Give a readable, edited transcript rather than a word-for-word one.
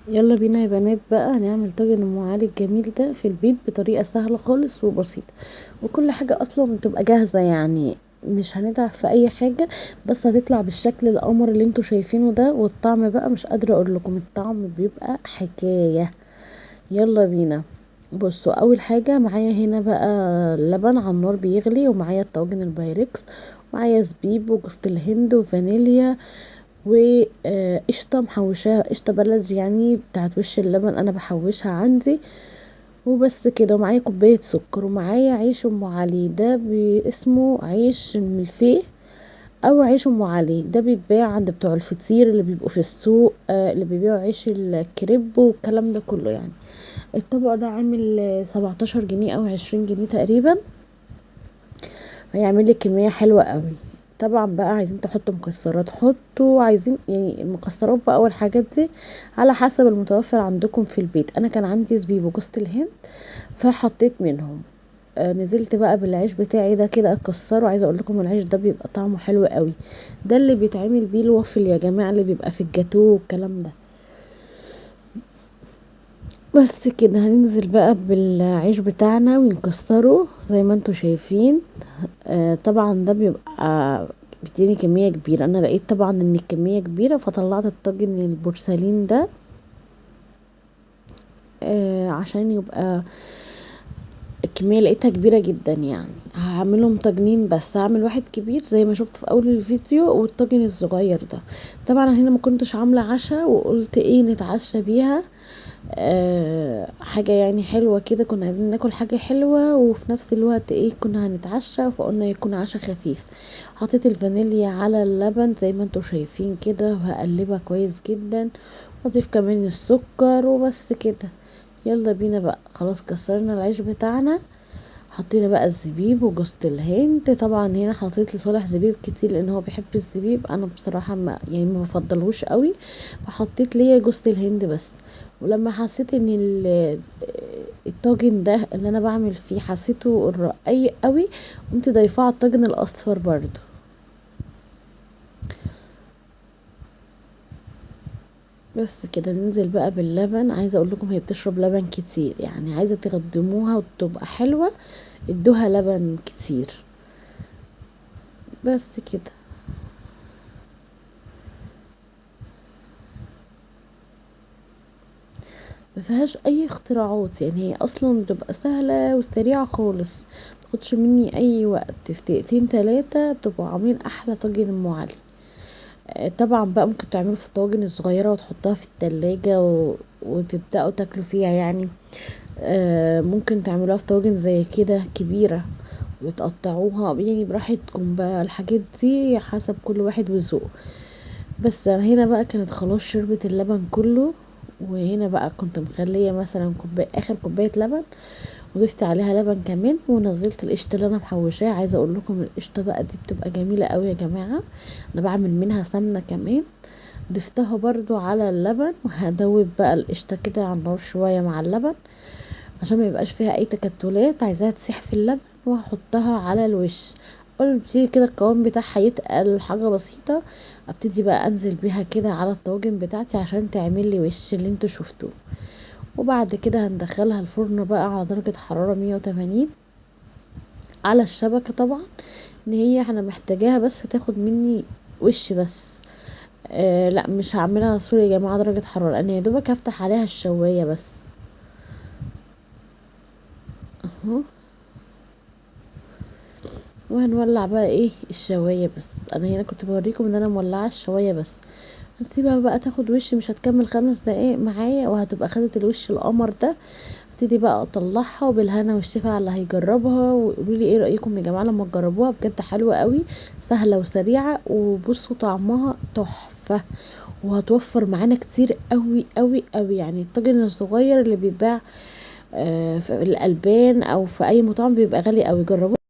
يلا بينا يا بنات بقى هنعمل طاجن ام علي الجميل ده في البيت بطريقه سهله خالص وبسيطه، وكل حاجه اصلا بتبقى جاهزه يعني مش هنتعب في اي حاجه، بس هتطلع بالشكل القمر اللي انتوا شايفينه ده. والطعم بقى مش قادره اقول لكم، الطعم بيبقى حكايه. يلا بينا. بصوا، اول حاجه معايا هنا بقى لبن على النار بيغلي، ومعايا الطاجن البايركس، ومعايا زبيب وجوز الهند وفانيليا وقشطة محوشاها، قشطة بلدي يعني بتاعت وش اللبن، انا بحوشها عندي. وبس كده، ومعايا كوباية سكر، ومعايا عيش ام علي ده اسمه عيش الملفيه او عيش ام علي، ده بيتباع عند بتوع الفطير اللي بيبقوا في السوق، اللي بيبيعوا عيش الكريب والكلام ده كله يعني. الطبق ده عامل 17 جنيه او 20 جنيه تقريبا، هيعمل لي كمية حلوة قوي. طبعا بقى عايزين تحطوا مكسرات حطوا، عايزين يعني المكسرات بقى والحاجات دي على حسب المتوفر عندكم في البيت. انا كان عندي زبيب وجوز الهند فحطيت منهم. نزلت بقى بالعيش بتاعي ده كده اكسره. عايزه اقول لكم العيش ده بيبقى طعمه حلو قوي، ده اللي بيتعمل بيه الوافل يا جماعه، اللي بيبقى في الجاتو والكلام ده. بس كده هننزل بقى بالعيش بتاعنا ونكسره زي ما انتوا شايفين. طبعا ده بيبقى بيديني كمية كبيرة، انا لقيت طبعا ان الكمية كبيرة فطلعت الطاجن البورسلين ده عشان يبقى الكمية لقيتها كبيرة جدا. يعني هعملهم طاجنين، بس هعمل واحد كبير زي ما شفت في اول الفيديو، والطاجن الصغير ده. طبعا هنا ما كنتش عاملة عشاء، وقلت ايه نتعشى بيها حاجة يعني حلوة كده، كنا عايزين ناكل حاجة حلوة وفي نفس الوقت ايه كنا هنتعشى، فقلنا يكون عشاء خفيف. حطيت الفانيليا على اللبن زي ما انتوا شايفين كده، وهقلبها كويس جدا، واضيف كمان السكر وبس كده. يلا بينا بقى، خلاص كسرنا العيش بتاعنا، حطينا بقى الزبيب وجوز الهند. طبعا هنا حطيت لصالح زبيب كتير لان هو بيحب الزبيب، انا بصراحه ما بفضلهوش قوي، فحطيت ليا جوز الهند بس. ولما حسيت ان الطاجن ده اللي انا بعمل فيه حسيته رقيق قوي، قمت ضايفاه على الطاجن الاصفر برضو. بس كده ننزل بقى باللبن. عايزه اقول لكم هي بتشرب لبن كتير، يعني عايزه تقدموها وتبقى حلوه ادوها لبن كتير. بس كده. ما فيهاش اي اختراعات، يعني هي اصلا بتبقى سهله وسريعه خالص، متاخدش مني اي وقت، في دقيقتين تلاتة بتبقوا عاملين احلى طاجن ام علي. طبعا بقى ممكن تعملوا في الطواجن الصغيره وتحطها في التلاجة وتبداوا تاكلوا فيها يعني. ممكن تعملوها في طواجن زي كده كبيره وتقطعوها يعني براحتكم بقى، الحاجات دي حسب كل واحد وذوقه. بس هنا بقى كانت خلاص شربت اللبن كله، وهنا بقى كنت مخليه مثلا اخر كوبايه لبن، وضفت عليها لبن كمان، ونزلت القشطه اللي انا محوشاها. عايزه اقول لكم القشطه بقى دي بتبقى جميله قوي يا جماعه، انا بعمل منها سمنه كمان. ضفتها برضو على اللبن، وهدوب بقى القشطه كده على النار شويه مع اللبن عشان ما يبقاش فيها اي تكتلات، عايزاها تسيح في اللبن، وهحطها على الوش. اول ما بتبتدي كده القوام بتاعها يتقل حاجه بسيطه، ابتدي بقى انزل بيها كده على الطواجن بتاعتي عشان تعمل لي وش اللي انتوا شفتوه. وبعد كده هندخلها الفرن بقى على درجه حراره 180 على الشبكه طبعا، ان هي احنا محتاجاها بس تاخد مني وش بس. لا مش هعملها سوري يا جماعه درجه حراره، انا يا دوبك هفتح عليها الشوايه بس. اهو. وهنولع بقى ايه الشوايه بس، انا هنا كنت بوريكم ان انا مولعه الشوايه بس. هنسيبها بقى تاخد وش، مش هتكمل 5 دقايق معايا وهتبقى خدت الوش القمر ده. ابتدي بقى اطلعها، وبالهنا والشفا على اللي هيجربها، وقولوا لي ايه رايكم يا جماعه لما تجربوها، بجد حلوه قوي، سهله وسريعه، وبصوا طعمها تحفه، وهتوفر معانا كتير قوي قوي قوي. يعني الطاجن الصغير اللي بيتباع في الالبان او في اي مطعم بيبقى غالي قوي، جربوه.